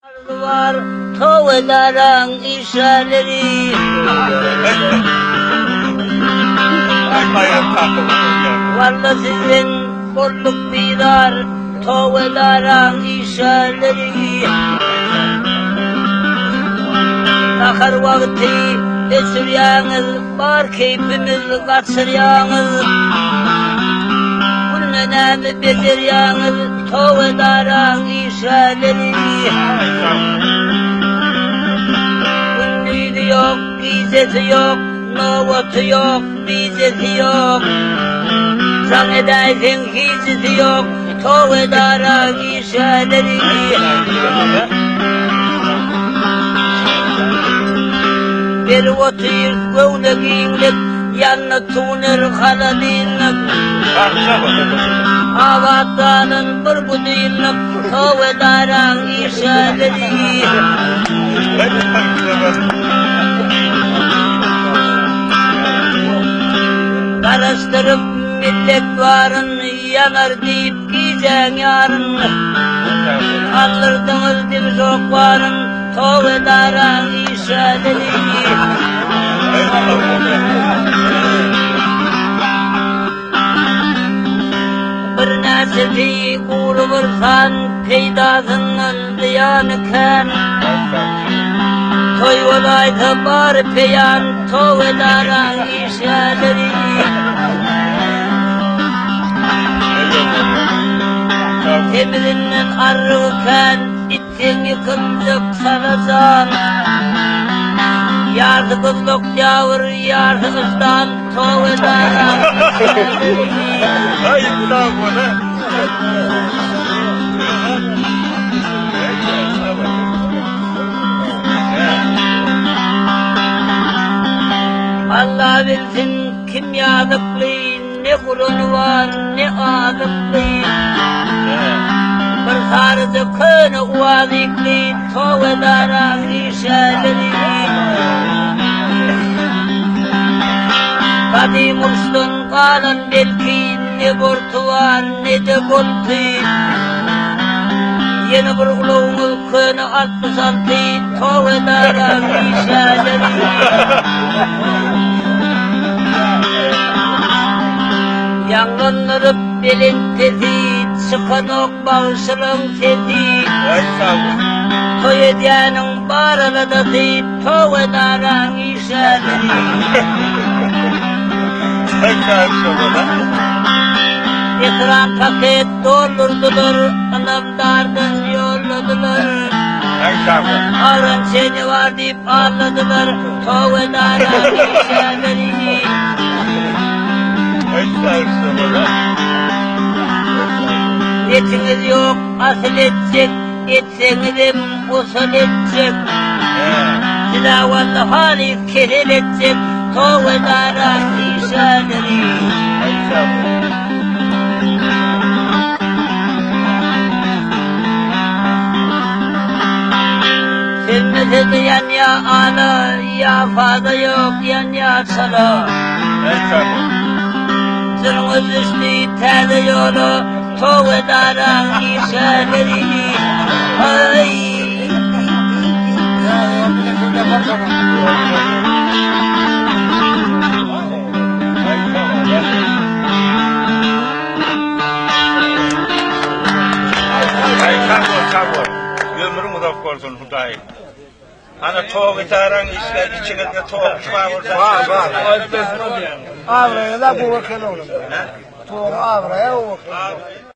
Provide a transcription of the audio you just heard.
Var tovedaran işaretleri Valla sizin bolluk bidar tovedaran işaretleri Nakar vakti geçiryanız var keyfimiz kaçıryanız Bunun önemli beceryanız tovedaran işaretleri Ünlüydü yok, vizesi yok, novotu yok, vizesi yok Zannedersin hicisi yok, tovedara işaretleri Bir otur, gövde giyinlik, yanına tuğunur haladinlik Avatanın bir budinlik, tovedara işaretleri Karıştırıp millet varın yanar deyip giyeceksin yarın Kaldırdınız dimiz ok varın tovedaran işaretleri Bir neseti kuru vursan peydasının diyanıken Toy olaydı bari peyan tovedaran işaretleri Temizinin arrıken ittin yıkındık sanacan Yardı kızlık yavur yardı kızdan tovedaran işaretleri Allah bilsin kim yadıklı, ne kurunu var, ne adıklı Bir sarıcı könü uvazikli, tovedaran işaretleri Kadim uçtun kanın belki, ne burtu var, ne de goltü Yeni bir uluğumuz könü 66, tovedaran işaretleri Yangınırıp belin tezi, çıkan ok bağışırın sezi Toy ediyanın barıladası, tovedaran işaretleri Ekran paket doldurdular, anahtardan yolladılar Arın seni var deyip ağladılar, tovedaran işaretleri Etiniz yok asıl edecek, etseniz usul edecek Silavatlı hali kerel edecek, tovedara işaretleri Sevmese de yan ya ana, ya fazla yok yan ya sana Sırmız üstü terde yolu, tovedaran işaretleri Ay Sabır, ömrüm uzak olsun Huday. Ana tovedaran işler içinizde toğuk var olsa. Var. Avraya da bu vakit olur. Toğuk avraya o vakit.